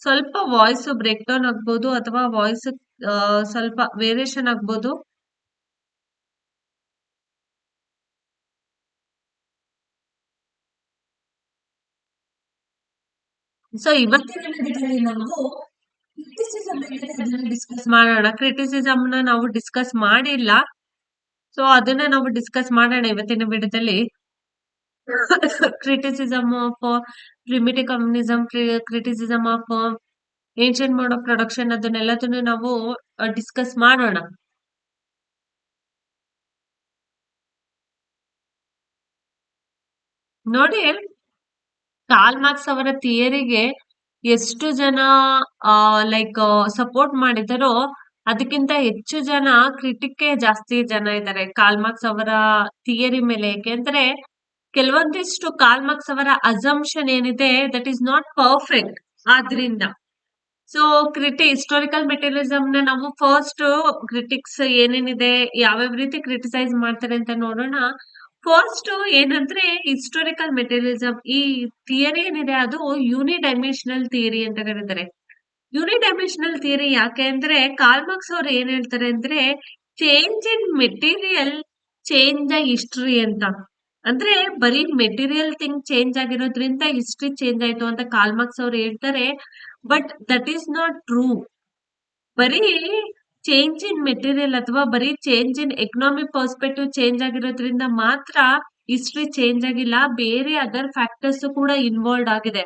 ಸ್ವಲ್ಪ voice break down ಆಗ್ಬೋದು ಅಥವಾ ವಾಯ್ಸ್ ಸ್ವಲ್ಪ ವೇರಿಯೇಷನ್ ಆಗ್ಬೋದು. ಸೊ ಇವತ್ತಿನ ವಿಡಿಯೋದಲ್ಲಿ ನಾವು ಕ್ರಿಟಿಸಿಸಂ ಡಿಸ್ಕಸ್ ಮಾಡೋಣ. ಕ್ರಿಟಿಸಿಸಮ್ ನ ನಾವು ಡಿಸ್ಕಸ್ ಮಾಡಿಲ್ಲ, ಸೊ ಅದನ್ನ ನಾವು ಡಿಸ್ಕಸ್ ಮಾಡೋಣ ಇವತ್ತಿನ ವಿಡಿಯೋದಲ್ಲಿ. Criticism of primitive communism, criticism of ancient mode of production, ಅದನ್ನೆಲ್ಲದನ್ನು ನಾವು ಡಿಸ್ಕಸ್ ಮಾಡೋಣ. ನೋಡಿ, ಕಾರ್ಲ್ ಮಾರ್ಕ್ಸ್ ಅವರ ಥಿಯರಿಗೆ ಎಷ್ಟು ಜನ ಲೈಕ್ ಸಪೋರ್ಟ್ ಮಾಡಿದಾರೋ ಅದಕ್ಕಿಂತ ಹೆಚ್ಚು ಜನ ಕ್ರಿಟಿಕ್ ಜಾಸ್ತಿ ಜನ ಇದ್ದಾರೆ ಕಾರ್ಲ್ ಮಾರ್ಕ್ಸ್ ಅವರ ಥಿಯರಿ ಮೇಲೆ. ಯಾಕೆಂದ್ರೆ ಕೆಲವೊಂದಿಷ್ಟು ಕಾರ್ಲ್ ಮಾರ್ಕ್ಸ್ ಅವರ ಅಸಂಪ್ಷನ್ ಏನಿದೆ ದಟ್ ಈಸ್ ನಾಟ್ ಪರ್ಫೆಕ್ಟ್. ಆದ್ರಿಂದ ಸೊ ಹಿಸ್ಟೋರಿಕಲ್ ಮೆಟೀರಿಯಲಿಸಮ್ ನ ನಾವು ಫಸ್ಟ್ ಕ್ರಿಟಿಕ್ಸ್ ಏನೇನಿದೆ, ಯಾವ್ಯಾವ ರೀತಿ ಕ್ರಿಟಿಸೈಸ್ ಮಾಡ್ತಾರೆ ಅಂತ ನೋಡೋಣ. ಫಸ್ಟ್ ಏನಂದ್ರೆ ಹಿಸ್ಟೋರಿಕಲ್ ಮೆಟೀರಿಯಲಿಸಮ್ ಈ ಥಿಯರಿ ಏನಿದೆ ಅದು ಯೂನಿಡೈಮೆನ್ಷನಲ್ ಥಿಯರಿ ಅಂತ ಕರೀತಾರೆ. ಯೂನಿಡೈಮೆನ್ಷನಲ್ ಥಿಯರಿ ಯಾಕೆ ಅಂದ್ರೆ ಕಾರ್ಲ್ ಮಾರ್ಕ್ಸ್ ಅವ್ರು ಏನ್ ಹೇಳ್ತಾರೆ ಅಂದ್ರೆ change in material change the history ಅಂತ. ಅಂದ್ರೆ ಬರೀ ಮೆಟೀರಿಯಲ್ ಥಿಂಗ್ ಚೇಂಜ್ ಆಗಿರೋದ್ರಿಂದ ಹಿಸ್ಟ್ರಿ ಚೇಂಜ್ ಆಯ್ತು ಅಂತ ಕಾರ್ಲ್ ಮಾರ್ಕ್ಸ್ ಅವ್ರು ಹೇಳ್ತಾರೆ. But that is not true. ಬರೀ ಚೇಂಜ್ ಇನ್ ಮೆಟೀರಿಯಲ್ ಅಥವಾ ಬರೀ change in economic perspective change ಆಗಿರೋದ್ರಿಂದ ಮಾತ್ರ ಹಿಸ್ಟ್ರಿ ಚೇಂಜ್ ಆಗಿಲ್ಲ, ಬೇರೆ ಅದರ್ ಫ್ಯಾಕ್ಟರ್ಸ್ ಕೂಡ ಇನ್ವಾಲ್ವ್ ಆಗಿದೆ.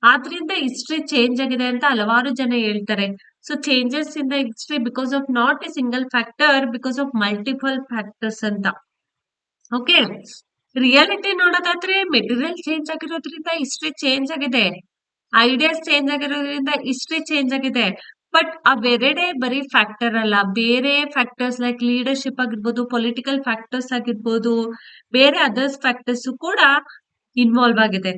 ಆದ್ರಿಂದ ಹಿಸ್ಟ್ರಿ ಚೇಂಜ್ ಆಗಿದೆ ಅಂತ ಹಲವಾರು ಜನ ಹೇಳ್ತಾರೆ. So changes in the history because of not a single factor, because of multiple factors ಅಂತ. ಓಕೆ, ರಿಯಾಲಿಟಿ ನೋಡೋದಾದ್ರೆ ಮೆಟೀರಿಯಲ್ ಚೇಂಜ್ ಆಗಿರೋದ್ರಿಂದ ಹಿಸ್ಟ್ರಿ ಚೇಂಜ್ ಆಗಿದೆ, ಐಡಿಯಾಸ್ ಚೇಂಜ್ ಆಗಿರೋದ್ರಿಂದ ಹಿಸ್ಟ್ರಿ ಚೇಂಜ್ ಆಗಿದೆ. ಬಟ್ ಅವೆರಡೇ ಬರೀ ಫ್ಯಾಕ್ಟರ್ ಅಲ್ಲ, ಬೇರೆ ಫ್ಯಾಕ್ಟರ್ಸ್ ಲೈಕ್ ಲೀಡರ್ಶಿಪ್ ಆಗಿರ್ಬೋದು, ಪೊಲಿಟಿಕಲ್ ಫ್ಯಾಕ್ಟರ್ಸ್ ಆಗಿರ್ಬೋದು, ಬೇರೆ ಅದರ್ಸ್ ಫ್ಯಾಕ್ಟರ್ಸ್ ಕೂಡ ಇನ್ವಾಲ್ವ್ ಆಗಿದೆ.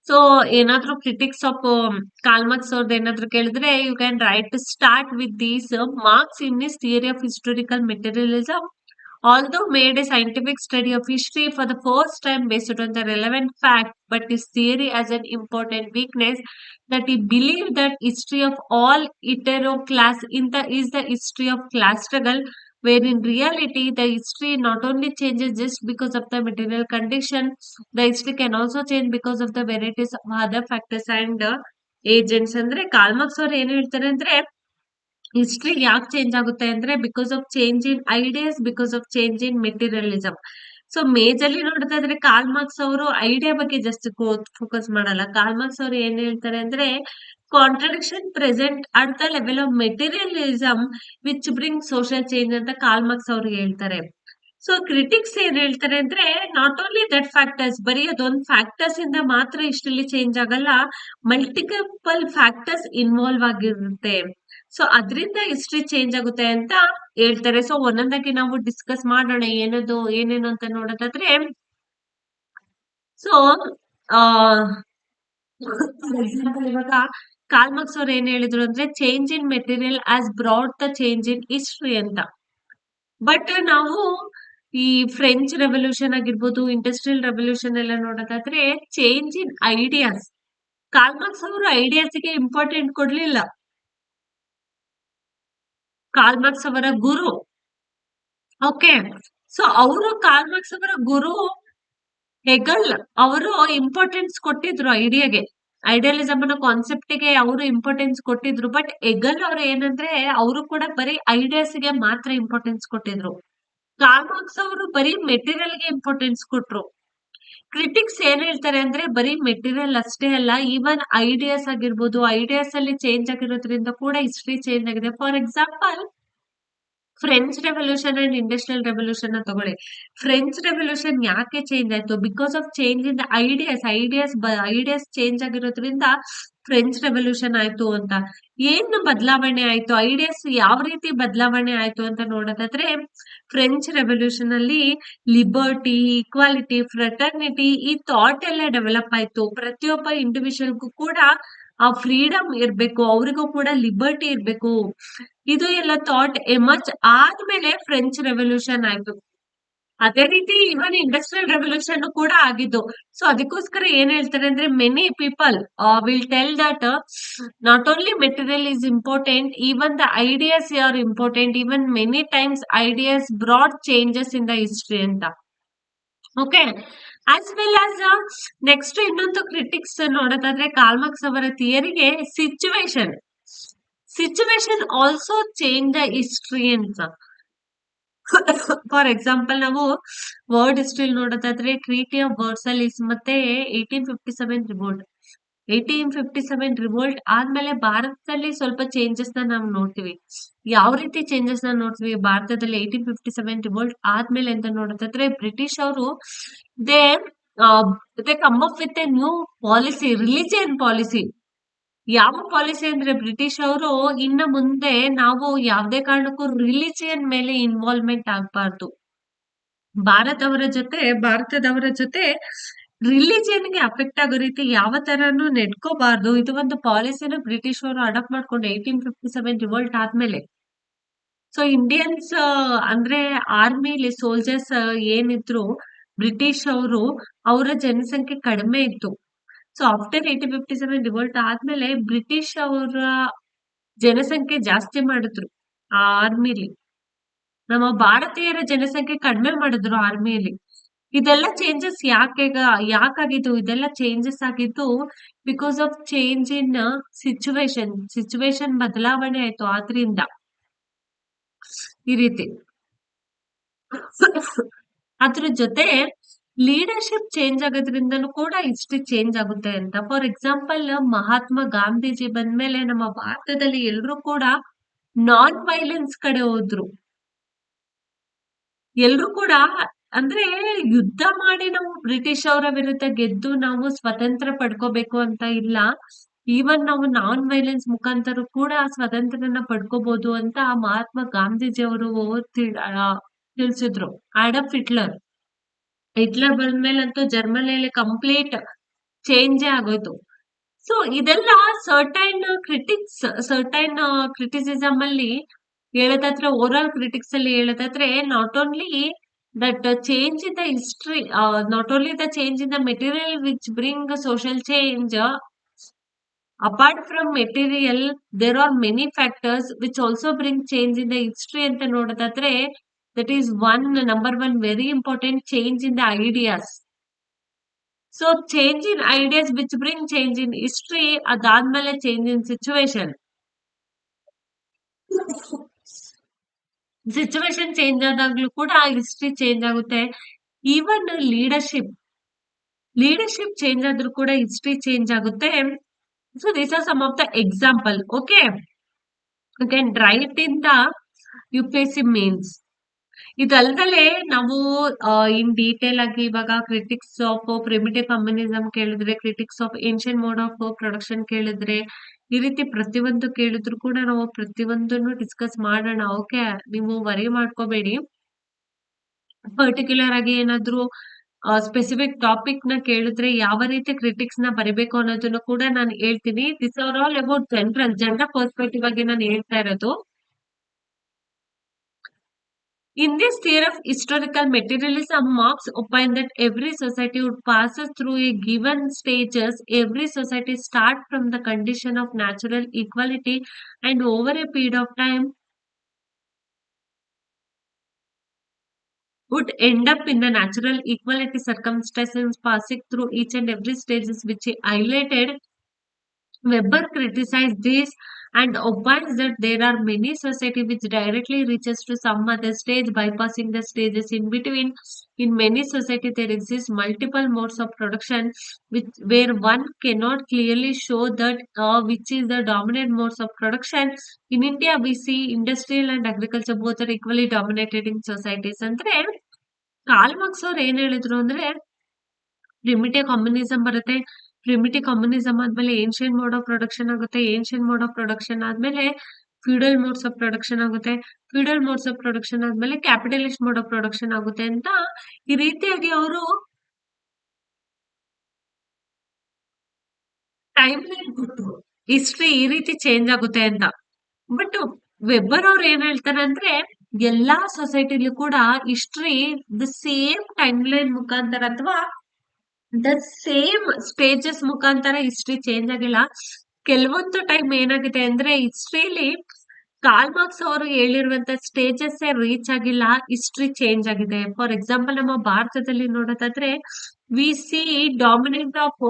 ಸೊ ಏನಾದ್ರೂ ಕ್ರಿಟಿಕ್ಸ್ ಆಫ್ ಕಾರ್ಲ್ ಮಾರ್ಕ್ಸ್ ಅವ್ರದ್ದು ಏನಾದ್ರು ಕೇಳಿದ್ರೆ you can write start with these marks in his theory of historical materialism although made a scientific study of history for the first time based on the relevant fact, but his theory has an important weakness that he believed that history of all heteroclass is the history of class struggle, where in reality the history not only changes just because of the material condition, the history can also change because of the varieties of other factors and agents. ಅಂದ್ರೆ Karl Marx ಅವ್ರು ಏನ್ ಹೇಳ್ತಾರೆ ಅಂದ್ರೆ history ಯಾಕೆ change ಆಗುತ್ತೆ ಅಂದ್ರೆ because of change in ideas, because of change in materialism. So majorly ನೋಡೋದಾದ್ರೆ Karl Marx ಅವರು ಐಡಿಯಾ ಬಗ್ಗೆ ಜಾಸ್ತಿ ಫೋಕಸ್ ಮಾಡಲ್ಲ. ಕಾರ್ಲ್ ಮಾರ್ಕ್ಸ್ ಅವರು ಏನ್ ಹೇಳ್ತಾರೆ ಅಂದ್ರೆ contradiction present at the level of materialism which bring social change ಅಂತ ಕಾರ್ಲ್ ಮಾರ್ಕ್ಸ್ ಅವರು ಹೇಳ್ತಾರೆ. ಸೊ ಕ್ರಿಟಿಕ್ಸ್ ಏನ್ ಹೇಳ್ತಾರೆ ಅಂದ್ರೆ ನಾಟ್ ಓನ್ಲಿ ದಟ್ ಫ್ಯಾಕ್ಟರ್ಸ್, ಬರೀ ಅದೊಂದು ಫ್ಯಾಕ್ಟರ್ಸ್ ಇಂದ ಮಾತ್ರ ಇಷ್ಟಲ್ಲಿ ಚೇಂಜ್ ಆಗಲ್ಲ, ಮಲ್ಟಿಪಲ್ ಫ್ಯಾಕ್ಟರ್ಸ್ ಇನ್ವಾಲ್ವ್ ಆಗಿರುತ್ತೆ. ಸೊ ಅದರಿಂದ ಹಿಸ್ಟ್ರಿ ಚೇಂಜ್ ಆಗುತ್ತೆ ಅಂತ ಹೇಳ್ತಾರೆ. ಸೊ ಒಂದೊಂದಾಗಿ ನಾವು ಡಿಸ್ಕಸ್ ಮಾಡೋಣ ಏನೇನು ಅಂತ ನೋಡೋದಾದ್ರೆ. ಸೊ ಫಾರ್ ಎಕ್ಸಾಂಪಲ್ ಇವಾಗ ಕಾರ್ಲ್ ಮಾರ್ಕ್ಸ್ ಅವ್ರು ಏನ್ ಹೇಳಿದ್ರು ಅಂದ್ರೆ change in material as brought the change in history ಅಂತ. ಬಟ್ ನಾವು ಈ ಫ್ರೆಂಚ್ ರೆವಲ್ಯೂಷನ್ ಆಗಿರ್ಬೋದು, ಇಂಡಸ್ಟ್ರಿಯಲ್ ರೆವಲ್ಯೂಷನ್ ಎಲ್ಲ ನೋಡೋದಾದ್ರೆ change in ideas. Karl Marx ಅವರು ಐಡಿಯಾಸ್ಗೆ ಇಂಪಾರ್ಟೆಂಟ್ ಕೊಡ್ಲಿಲ್ಲ. ಕಾರ್ಲ್ ಮಾರ್ಕ್ಸ್ ಅವರ ಗುರು, ಓಕೆ, ಸೊ ಅವರು ಕಾರ್ಲ್ ಮಾರ್ಕ್ಸ್ ಅವರ ಗುರು ಹೆಗಲ್ ಅವರು ಇಂಪಾರ್ಟೆನ್ಸ್ ಕೊಟ್ಟಿದ್ರು ಐಡಿಯಾಗೆ, ಐಡಿಯಲಿಸಮ್ ಅನ್ನೋ ಕಾನ್ಸೆಪ್ಟ್ ಗೆ ಅವರು ಇಂಪಾರ್ಟೆನ್ಸ್ ಕೊಟ್ಟಿದ್ರು. ಬಟ್ ಹೆಗಲ್ ಅವ್ರು ಏನಂದ್ರೆ ಅವರು ಕೂಡ ಬರೀ ಐಡಿಯಾಸ್ ಗೆ ಮಾತ್ರ ಇಂಪಾರ್ಟೆನ್ಸ್ ಕೊಟ್ಟಿದ್ರು. ಕಾರ್ಲ್ ಮಾರ್ಕ್ಸ್ ಅವರು ಬರೀ ಮೆಟೀರಿಯಲ್ ಗೆ ಇಂಪಾರ್ಟೆನ್ಸ್ ಕೊಟ್ರು. ಕ್ರಿಟಿಕ್ಸ್ ಏನ್ ಹೇಳ್ತಾರೆ ಅಂದ್ರೆ ಬರೀ ಮೆಟೀರಿಯಲ್ ಅಷ್ಟೇ ಅಲ್ಲ, ಈವನ್ ಐಡಿಯಾಸ್ ಆಗಿರ್ಬೋದು, ಐಡಿಯಾಸ್ ಅಲ್ಲಿ ಚೇಂಜ್ ಆಗಿರೋದ್ರಿಂದ ಕೂಡ ಹಿಸ್ಟ್ರಿ ಚೇಂಜ್ ಆಗಿದೆ. For example French revolution and industrial revolution ತಗೊಳ್ಳಿ. ಫ್ರೆಂಚ್ ರೆವಲ್ಯೂಷನ್ ಯಾಕೆ ಚೇಂಜ್ ಆಯ್ತು? Because of change in ideas change ಆಗಿರೋದ್ರಿಂದ ಫ್ರೆಂಚ್ ರೆವಲ್ಯೂಷನ್ ಆಯ್ತು ಅಂತ. ಏನ್ ಬದಲಾವಣೆ ಆಯ್ತು, ಐಡಿಯಾಸ್ ಯಾವ ರೀತಿ ಬದಲಾವಣೆ ಆಯ್ತು ಅಂತ ನೋಡೋದಾದ್ರೆ ಫ್ರೆಂಚ್ ರೆವಲ್ಯೂಷನ್ ಅಲ್ಲಿ ಲಿಬರ್ಟಿ, ಈಕ್ವಾಲಿಟಿ, ಫ್ರೆಟರ್ನಿಟಿ ಈ ಥಾಟ್ ಎಲ್ಲ ಡೆವಲಪ್ ಆಯ್ತು. ಪ್ರತಿಯೊಬ್ಬ ಇಂಡಿವಿಜುವಲ್ಗೂ ಕೂಡ ಆ ಫ್ರೀಡಮ್ ಇರ್ಬೇಕು, ಅವರಿಗೂ ಕೂಡ ಲಿಬರ್ಟಿ ಇರ್ಬೇಕು, ಇದು ಎಲ್ಲ ಥಾಟ್ ಎಮರ್ಜ್ ಆದ್ಮೇಲೆ ಫ್ರೆಂಚ್ ರೆವಲ್ಯೂಷನ್ ಆಯ್ತು. ಅದೇ ರೀತಿ ಇವನ್ ಇಂಡಸ್ಟ್ರಿಯಲ್ ರೆವಲ್ಯೂಷನ್ ಕೂಡ ಆಗಿದ್ದು. ಸೊ ಅದಕ್ಕೋಸ್ಕರ ಏನ್ ಹೇಳ್ತಾರೆ ಅಂದ್ರೆ many people will tell that not only material is important, even the ideas are important, even many times ideas brought changes in the history ಅಂತ. Okay, as well as next ಇನ್ನೊಂದು critics ನೋಡೋದಾದ್ರೆ Karl Marx ಅವರ ಥಿಯರಿಗೆ situation also change the history ಅಂತ. For example ನಾವು world history ನೋಡೋದಾದ್ರೆ treaty of Versailles ಮತ್ತೆ 1857 revolt. 1857 revolt ಆದ್ಮೇಲೆ ಭಾರತದಲ್ಲಿ ಸ್ವಲ್ಪ ಚೇಂಜಸ್ ನ ನಾವು ನೋಡ್ತೀವಿ. ಯಾವ ರೀತಿ ಚೇಂಜಸ್ ನ ನೋಡ್ತೀವಿ ಭಾರತದಲ್ಲಿ 1857 ರಿವೋಲ್ಟ್ ಆದ್ಮೇಲೆ ಅಂತ ನೋಡೋದಾದ್ರೆ ಬ್ರಿಟಿಷ್ ಅವರು they they come up with A new policy, religion policy. ಯಾವ ಪಾಲಿಸಿ ಅಂದ್ರೆ ಬ್ರಿಟಿಷ್ ಅವರು ಇನ್ನ ಮುಂದೆ ನಾವು ಯಾವ್ದೇ ಕಾರಣಕ್ಕೂ ರಿಲಿಜಿಯನ್ ಮೇಲೆ ಇನ್ವಾಲ್ವ್ಮೆಂಟ್ ಆಗ್ಬಾರ್ದು. ಭಾರತದವರ ಜೊತೆ ರಿಲಿಜಿಯನ್ಗೆ ಅಫೆಕ್ಟ್ ಆಗೋ ರೀತಿ ಯಾವ ತರನು ನೆಡ್ಕೋಬಾರ್ದು. ಇದು ಒಂದು ಪಾಲಿಸಿನ ಬ್ರಿಟಿಷ್ ಅವರು ಅಡಾಪ್ಟ್ ಮಾಡ್ಕೊಂಡು 1857 ರಿವೋಲ್ಟ್ ಆದ್ಮೇಲೆ. ಸೊ ಇಂಡಿಯನ್ಸ್ ಅಂದ್ರೆ ಆರ್ಮಿಲಿ ಸೋಲ್ಜರ್ಸ್ ಏನಿದ್ರು ಬ್ರಿಟಿಷ್ ಅವರು, ಅವರ ಜನಸಂಖ್ಯೆ ಕಡಿಮೆ ಇತ್ತು. ಸೊ ಆಫ್ಟರ್ 1857 ರಿವೋಲ್ಟ್ ಆದ್ಮೇಲೆ ಬ್ರಿಟಿಷ್ ಅವರ ಜನಸಂಖ್ಯೆ ಜಾಸ್ತಿ ಮಾಡಿದ್ರು ಆ ಆರ್ಮಿಲಿ. ನಮ್ಮ ಭಾರತೀಯರ ಜನಸಂಖ್ಯೆ ಕಡಿಮೆ ಮಾಡಿದ್ರು ಆರ್ಮಿಯಲ್ಲಿ. ಇದೆಲ್ಲ ಚೇಂಜಸ್ ಯಾಕಾಗಿದ್ದು? ಇದೆಲ್ಲ ಚೇಂಜಸ್ ಆಗಿದ್ದು because of change in situation ಬದಲಾವಣೆ ಆಯ್ತು ಆದ್ರಿಂದ ಈ ರೀತಿ. ಅದ್ರ ಜೊತೆ ಲೀಡರ್ಶಿಪ್ ಚೇಂಜ್ ಆಗೋದ್ರಿಂದನೂ ಕೂಡ ಹಿಸ್ಟ್ರಿ ಚೇಂಜ್ ಆಗುತ್ತೆ ಅಂತ. ಫಾರ್ ಎಕ್ಸಾಂಪಲ್ ಮಹಾತ್ಮ ಗಾಂಧೀಜಿ ಬಂದ್ಮೇಲೆ ನಮ್ಮ ಭಾರತದಲ್ಲಿ ಎಲ್ರು ಕೂಡ ನಾನ್ ವೈಲೆನ್ಸ್ ಕಡೆ ಹೋದ್ರು. ಎಲ್ರು ಕೂಡ ಅಂದ್ರೆ ಯುದ್ಧ ಮಾಡಿ ನಾವು ಬ್ರಿಟಿಷ್ ಅವರ ವಿರುದ್ಧ ಗೆದ್ದು ನಾವು ಸ್ವತಂತ್ರ ಪಡ್ಕೋಬೇಕು ಅಂತ ಇಲ್ಲ. ಈವನ್ ನಾವು ನಾನ್ ವೈಲೆನ್ಸ್ ಮುಖಾಂತರ ಕೂಡ ಸ್ವಾತಂತ್ರ್ಯನ ಪಡ್ಕೋಬಹುದು ಅಂತ ಮಹಾತ್ಮ ಗಾಂಧೀಜಿ ಅವರು ತಿಳಿಸಿದ್ರು. ಅಡಾಲ್ಫ್ ಹಿಟ್ಲರ್ ಬಂದ್ಮೇಲಂತೂ ಜರ್ಮನಿಯಲ್ಲಿ ಕಂಪ್ಲೀಟ್ ಚೇಂಜೇ ಆಗೋಯ್ತು. ಸೊ ಇದೆಲ್ಲ ಸರ್ಟೈನ್ ಕ್ರಿಟಿಸಿಸಮ್ ಅಲ್ಲಿ ಹೇಳೋದಾದ್ರೆ, ಓವರಾಲ್ ಕ್ರಿಟಿಕ್ಸ್ ಅಲ್ಲಿ ಹೇಳೋದಾದ್ರೆ, not only that change in the history, not only the change in the material which bring social change, apart from material there are many factors which also bring change in the history ಅಂತ ನೋಡೋದಾದ್ರೆ, that is number one very important change in the ideas. So change in ideas which bring change in history, ಅದಾದ್ಮೇಲೆ change in situation change ಆದಾಗ್ಲೂ ಕೂಡ history change ಆಗುತ್ತೆ. Even leadership change ಆದ್ರೂ ಕೂಡ history change ಆಗುತ್ತೆ. So these are some of the example. Okay, you can write in the UPSC mains. ಇದಲ್ದಲೆ ನಾವು in detail ಆಗಿ ಇವಾಗ ಕ್ರಿಟಿಕ್ಸ್ ಆಫ್ ಪ್ರಿಮಿಟಿವ್ ಕಮ್ಯುನಿಸಂ ಕೇಳಿದ್ರೆ, critics of ancient mode of production ಕೇಳಿದ್ರೆ, ಈ ರೀತಿ ಪ್ರತಿಯೊಂದು ಕೇಳಿದ್ರು ಕೂಡ ನಾವು ಪ್ರತಿಯೊಂದನ್ನು ಡಿಸ್ಕಸ್ ಮಾಡೋಣ. ಓಕೆ, ನೀವು ವರಿ ಮಾಡ್ಕೋಬೇಡಿ. ಪರ್ಟಿಕ್ಯುಲರ್ ಆಗಿ ಏನಾದ್ರು ಸ್ಪೆಸಿಫಿಕ್ ಟಾಪಿಕ್ ನ ಕೇಳಿದ್ರೆ ಯಾವ ರೀತಿ ಕ್ರಿಟಿಕ್ಸ್ ನ ಬರಿಬೇಕು ಅನ್ನೋದನ್ನು ಕೂಡ ನಾನು ಹೇಳ್ತೀನಿ. This are all about general perspective ಆಗಿ ನಾನು ಹೇಳ್ತಾ ಇರೋದು. In this theory of historical materialism, Marx opined that every society would pass through a given stages. Every society start from the condition of natural equality and over a period of time would end up in the natural equality circumstances, passing through each and every stages which he highlighted. Weber criticized this and opines that there are many society which directly reaches to some other stage, bypassing the stages in between. In many society there exist multiple modes of production where one cannot clearly show that which is the dominant modes of production. In India we see industrial and agriculture both are equally dominated in societies. ಅಂದ್ರೆ Karl Marx ಅವ್ರು ಏನ್ ಹೇಳಿದ್ರು ಅಂದ್ರೆ primitive communism ಬರುತ್ತೆ. Primitive communism ಆದ್ಮೇಲೆ ancient mode of production ಆಗುತ್ತೆ. Ancient mode of production ಆದ್ಮೇಲೆ feudal modes of production ಆಗುತ್ತೆ. ಫ್ಯೂಡಲ್ ಮೋಡ್ಸ್ ಆಫ್ ಪ್ರೊಡಕ್ಷನ್ ಆದ್ಮೇಲೆ ಕ್ಯಾಪಿಟಲಿಸ್ಟ್ ಮೋಡ್ ಆಫ್ ಪ್ರೊಡಕ್ಷನ್ ಆಗುತ್ತೆ ಅಂತ ಈ ರೀತಿಯಾಗಿ ಅವರು ಟೈಮ್ ಲೈನ್ ಕೊಟ್ಟರು. ಹಿಸ್ಟ್ರಿ ಈ ರೀತಿ ಚೇಂಜ್ ಆಗುತ್ತೆ ಅಂತ. ಬಟ್ ವೆಬ್ಬರ್ ಅವ್ರು ಏನ್ ಹೇಳ್ತಾರೆ ಅಂದ್ರೆ ಎಲ್ಲಾ ಸೊಸೈಟಿಲಿ ಕೂಡ history the same time line ಮುಖಾಂತರ ಅಥವಾ ದ ಸೇಮ್ ಸ್ಟೇಜಸ್ ಮುಖಾಂತರ ಹಿಸ್ಟ್ರಿ ಚೇಂಜ್ ಆಗಿಲ್ಲ. ಕೆಲವೊಂದು ಟೈಮ್ ಏನಾಗಿದೆ ಅಂದ್ರೆ ಹಿಸ್ಟ್ರಿಲಿ ಕಾರ್ಲ್ ಮಾರ್ಕ್ಸ್ ಅವರು ಹೇಳಿರುವಂತ ಸ್ಟೇಜಸ್ ರೀಚ್ ಆಗಿಲ್ಲ, ಹಿಸ್ಟ್ರಿ ಚೇಂಜ್ ಆಗಿದೆ. ಫಾರ್ ಎಕ್ಸಾಂಪಲ್ ನಮ್ಮ ಭಾರತದಲ್ಲಿ ನೋಡೋದಾದ್ರೆ we see dominant of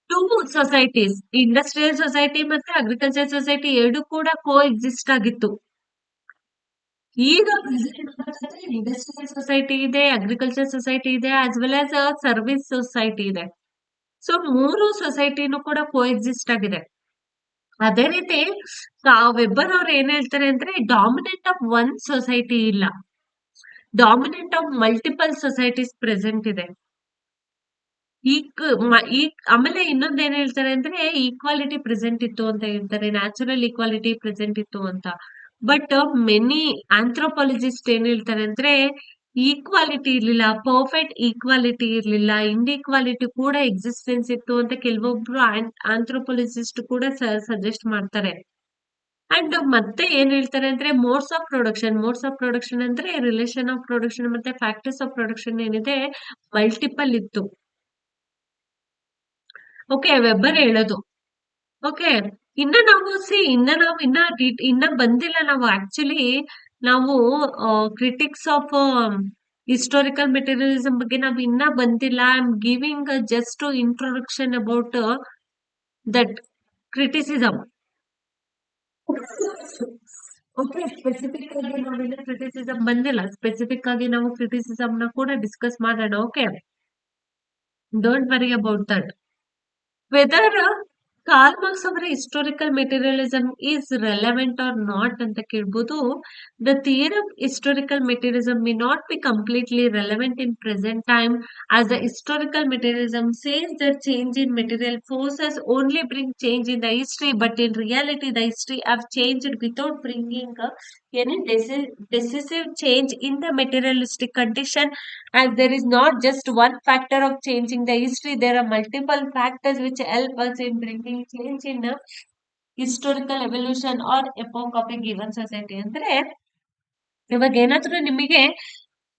two societies, industrial society ಮತ್ತೆ ಅಗ್ರಿಕಲ್ಚರ್ ಸೊಸೈಟಿ ಎರಡು ಕೂಡ ಕೋ ಎಕ್ಸಿಸ್ಟ್ ಆಗಿತ್ತು. ಈಗ ಇಂಡಸ್ಟ್ರಿಯಲ್ ಸೊಸೈಟಿ ಇದೆ, ಅಗ್ರಿಕಲ್ಚರ್ ಸೊಸೈಟಿ ಇದೆ, as well as service society ಇದೆ. ಸೊ ಮೂರು ಸೊಸೈಟಿನೂ ಕೂಡ ಕೋ ಎಕ್ಸಿಸ್ಟ್ ಆಗಿದೆ. ಅದೇ ರೀತಿ ವೆಬ್ಬರ್ ಅವ್ರು ಏನ್ ಹೇಳ್ತಾರೆ ಅಂದ್ರೆ ಡಾಮಿನೆಂಟ್ ಆಫ್ ಒನ್ ಸೊಸೈಟಿ ಇಲ್ಲ, dominant of multiple societies present ಇದೆ. ಆಮೇಲೆ ಇನ್ನೊಂದ್ ಏನ್ ಹೇಳ್ತಾರೆ ಅಂದ್ರೆ ಈಕ್ವಾಲಿಟಿ ಪ್ರೆಸೆಂಟ್ ಇತ್ತು ಅಂತ ಹೇಳ್ತಾರೆ, ನ್ಯಾಚುರಲ್ ಈಕ್ವಾಲಿಟಿ ಪ್ರೆಸೆಂಟ್ ಇತ್ತು ಅಂತ. ಬಟ್ ಮೆನಿ ಆಂಥ್ರೋಪಾಲಜಿಸ್ಟ್ ಏನ್ ಹೇಳ್ತಾರೆ ಅಂದ್ರೆ ಈಕ್ವಾಲಿಟಿ ಇರ್ಲಿಲ್ಲ, ಪರ್ಫೆಕ್ಟ್ ಈಕ್ವಾಲಿಟಿ ಇರ್ಲಿಲ್ಲ, ಇನ್ಇಕ್ವಾಲಿಟಿ ಕೂಡ ಎಕ್ಸಿಸ್ಟೆನ್ಸ್ ಇತ್ತು ಅಂತ ಕೆಲವೊಬ್ರು ಆಂಥ್ರೋಪಾಲಜಿಸ್ಟ್ ಕೂಡ ಸಜೆಸ್ಟ್ ಮಾಡ್ತಾರೆ. ಅಂಡ್ ಮತ್ತೆ ಏನ್ ಹೇಳ್ತಾರೆ ಅಂದ್ರೆ ಮೋಡ್ಸ್ ಆಫ್ ಪ್ರೊಡಕ್ಷನ್ ಅಂದ್ರೆ ರಿಲೇಷನ್ ಆಫ್ ಪ್ರೊಡಕ್ಷನ್ ಮತ್ತೆ ಫ್ಯಾಕ್ಟರ್ಸ್ ಆಫ್ ಪ್ರೊಡಕ್ಷನ್ ಏನಿದೆ ಮಲ್ಟಿಪಲ್ ಇತ್ತು. ಓಕೆ, ವೆಬ್ಬರ್ ಹೇಳೋದು. ಓಕೆ, ಇನ್ನ ಬಂದಿಲ್ಲ ನಾವು ಆಕ್ಚುಲಿ. ನಾವು ಕ್ರಿಟಿಕ್ಸ್ ಆಫ್ ಹಿಸ್ಟೋರಿಕಲ್ ಮೆಟೀರಿಯಲಿಸಂ ಬಗ್ಗೆ ನಾವು ಇನ್ನ ಬಂದಿಲ್ಲ. I am giving just introduction about that criticism. Okay, specific ಆಗಿ ನಾವಿನ್ನ ಕ್ರಿಟಿಸಿಸಂ ಬಂದಿಲ್ಲ. ಸ್ಪೆಸಿಫಿಕ್ ಆಗಿ ನಾವು ಕ್ರಿಟಿಸಿಸಂ ನ ಕೂಡ ಡಿಸ್ಕಸ್ ಮಾಡೋಣ. Okay, don't worry about that. Whether Karl Marx ಅವರ historical materialism is relevant or not ಅಂತ ಕೇಳ್ಬೋದು. The theory of historical materialism may not be completely relevant in present time as the historical materialism says that change in material forces only bring change in the history, but in reality the history have changed without bringing any decisive change in the materialistic condition, as there is not just one factor of changing the history, there are multiple factors which help us in bringing change in historical evolution or epoch of a given society. ಅಂದ್ರೆ ಇವಾಗ ಏನಾದ್ರೂ ನಿಮಗೆ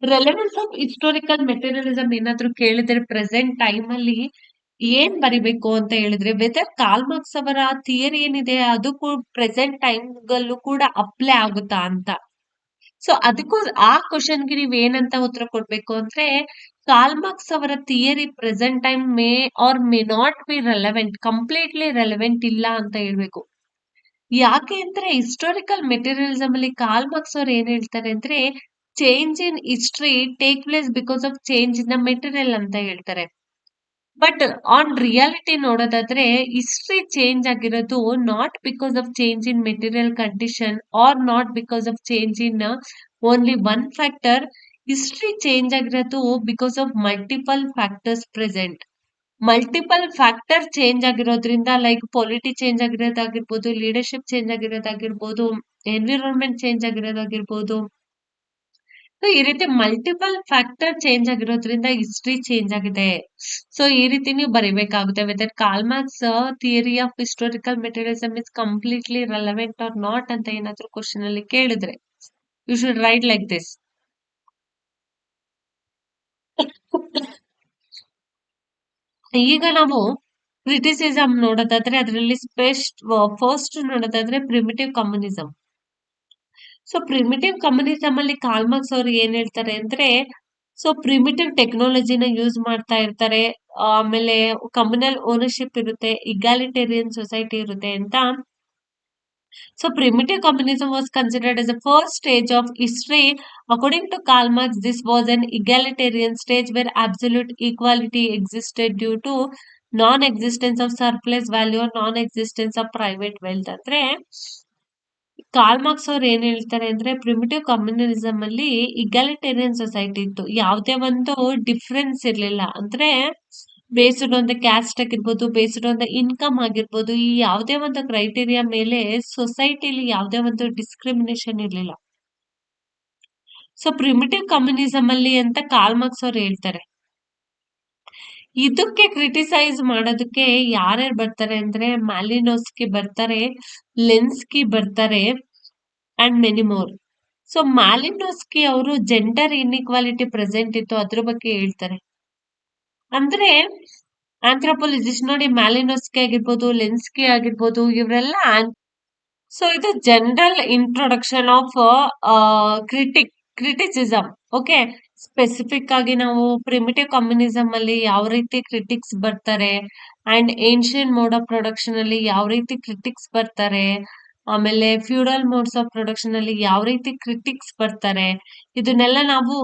relevance of historical ಮೆಟೀರಿಯಲಿಸಂ ಏನಾದ್ರೂ ಕೇಳಿದ್ರೆ present time ಅಲ್ಲಿ ಏನ್ ಬರಿಬೇಕು ಅಂತ ಹೇಳಿದ್ರೆ ವೆದರ್ ಕಾರ್ಲ್ ಮಾರ್ಕ್ಸ್ ಅವರ ಥಿಯರಿ ಏನಿದೆ ಅದು ಪ್ರೆಸೆಂಟ್ ಟೈಮ್ ಗಲ್ಲೂ ಕೂಡ ಅಪ್ಲೈ ಆಗುತ್ತಾ ಅಂತ. ಸೊ ಅದಕ್ಕೂ ಆ ಕ್ವಶನ್ಗೆ ನೀವ್ ಏನಂತ ಉತ್ತರ ಕೊಡ್ಬೇಕು ಅಂದ್ರೆ ಕಾರ್ಲ್ ಮಾರ್ಕ್ಸ್ ಅವರ theory present time May R May not B relevant, completely relevant ಇಲ್ಲ ಅಂತ ಹೇಳ್ಬೇಕು. ಯಾಕೆ ಅಂದ್ರೆ ಹಿಸ್ಟೋರಿಕಲ್ ಮೆಟೀರಿಯಲಿಸಂ ಅಲ್ಲಿ ಕಾರ್ಲ್ ಮಾರ್ಕ್ಸ್ ಅವ್ರು ಏನ್ ಹೇಳ್ತಾರೆ ಅಂದ್ರೆ change in history take place because of change in the material ಅಂತ ಹೇಳ್ತಾರೆ. ಬಟ್ ಆನ್ ರಿಯಾಲಿಟಿ ನೋಡೋದಾದ್ರೆ ಹಿಸ್ಟ್ರಿ ಚೇಂಜ್ ಆಗಿರೋದು not because of change in material condition or not because of change in only one factor. History change ಆಗಿರೋದು because of multiple factors present. Multiple factor change ಆಗಿರೋದ್ರಿಂದ like polity change ಆಗಿರೋದಾಗಿರ್ಬೋದು, leadership change ಆಗಿರೋದಾಗಿರ್ಬೋದು, environment change ಆಗಿರೋದಾಗಿರ್ಬೋದು. So ಈ ರೀತಿ multiple factor change ಆಗಿರೋದ್ರಿಂದ history change ಆಗಿದೆ. So ಈ ರೀತಿ ನೀವು ಬರೀಬೇಕಾಗುತ್ತೆ. Whether Karl Marx theory of historical materialism is completely relevant or not ಅಂತ ಏನಾದ್ರೂ ಕ್ವಶನ್ ಅಲ್ಲಿ ಕೇಳಿದ್ರೆ you should write like this. ಈಗ ನಾವು ಕ್ರಿಟಿಸಿಸಂ ನೋಡೋದಾದ್ರೆ ಅದರಲ್ಲಿ ಫಸ್ಟ್ ನೋಡೋದಾದ್ರೆ primitive communism. So primitive communism ಅಲ್ಲಿ ಕಾರ್ಲ್ ಮಾರ್ಕ್ಸ್ ಅವರು ಏನ್ ಹೇಳ್ತಾರೆ ಅಂದ್ರೆ ಸೊ ಪ್ರಿಮಿಟಿವ್ ಟೆಕ್ನಾಲಜಿನ ಯೂಸ್ ಮಾಡ್ತಾ ಇರ್ತಾರೆ, ಆಮೇಲೆ ಕಮ್ಯುನಲ್ ಓನರ್ಶಿಪ್ ಇರುತ್ತೆ, ಇಗಾಲಿಟೇರಿಯನ್ ಸೊಸೈಟಿ ಇರುತ್ತೆ ಅಂತ. So primitive communism was considered as the first stage of history. According to Karl Marx, this was an egalitarian stage where absolute equality existed due to non-existence of surplus value or non-existence of private wealth. ಅಂದ್ರೆ Karl Marx ಅವ್ರು ಏನ್ ಹೇಳ್ತಾರೆ ಅಂದ್ರೆ primitive communism ಅಲ್ಲಿ ಇಗಾಲಿಟೇರಿಯನ್ society ಇತ್ತು, ಯಾವುದೇ ಒಂದು difference ಇರ್ಲಿಲ್ಲ. ಅಂದ್ರೆ ಬೇಸ್ಡ್ ಆನ್ ದ ಕ್ಯಾಸ್ಟ್ ಆಗಿರ್ಬೋದು, ಬೇಸ್ಡ್ ಆನ್ ದ ಇನ್ಕಮ್ ಆಗಿರ್ಬೋದು, ಈ ಯಾವುದೇ ಒಂದು ಕ್ರೈಟೀರಿಯಾ ಮೇಲೆ ಸೊಸೈಟಿಲಿ ಯಾವುದೇ ಒಂದು ಡಿಸ್ಕ್ರಿಮಿನೇಷನ್ ಇರ್ಲಿಲ್ಲ. ಸೊ ಪ್ರಿಮಿಟಿವ್ ಕಮ್ಯುನಿಸಂ ಅಲ್ಲಿ ಅಂತ ಕಾರ್ಲ್ ಮಾರ್ಕ್ಸ್ ಅವ್ರು ಹೇಳ್ತಾರೆ. ಇದಕ್ಕೆ ಕ್ರಿಟಿಸೈಸ್ ಮಾಡೋದಕ್ಕೆ ಯಾರ್ಯಾರು ಬರ್ತಾರೆ ಅಂದ್ರೆ ಮ್ಯಾಲಿನೋಸ್ಕಿ ಬರ್ತಾರೆ, ಲೆನ್ಸ್ಕಿ ಬರ್ತಾರೆ ಅಂಡ್ ಮೆನಿ ಮೋರ್. ಸೊ ಮ್ಯಾಲಿನೋಸ್ಕಿ ಅವರು ಜೆಂಡರ್ ಇನ್ಇಕ್ವಾಲಿಟಿ ಪ್ರೆಸೆಂಟ್ ಇತ್ತು ಅದ್ರ ಬಗ್ಗೆ ಹೇಳ್ತಾರೆ. ಅಂದ್ರೆ ಆಂಥ್ರೋಪಾಲಜಿಸ್ಟ್ ನೋಡಿ, ಮ್ಯಾಲಿನೋಸ್ಕಿ ಆಗಿರ್ಬೋದು, ಲೆನ್ಸ್ಕಿ ಆಗಿರ್ಬೋದು, ಇವರೆಲ್ಲ ಸೊ ಇದು general introduction of criticism. Okay, specific ಆಗಿ ನಾವು ಪ್ರಿಮಿಟಿವ್ ಕಮ್ಯುನಿಸಮ್ ಅಲ್ಲಿ ಯಾವ ರೀತಿ ಕ್ರಿಟಿಕ್ಸ್ ಬರ್ತಾರೆ and ancient mode of production ಅಲ್ಲಿ ಯಾವ ರೀತಿ ಕ್ರಿಟಿಕ್ಸ್ ಬರ್ತಾರೆ, ಆಮೇಲೆ ಫ್ಯೂಡಲ್ ಮೋಡ್ಸ್ ಆಫ್ ಪ್ರೊಡಕ್ಷನ್ ಅಲ್ಲಿ ಯಾವ ರೀತಿ ಕ್ರಿಟಿಕ್ಸ್ ಬರ್ತಾರೆ, ಇದನ್ನೆಲ್ಲ ನಾವು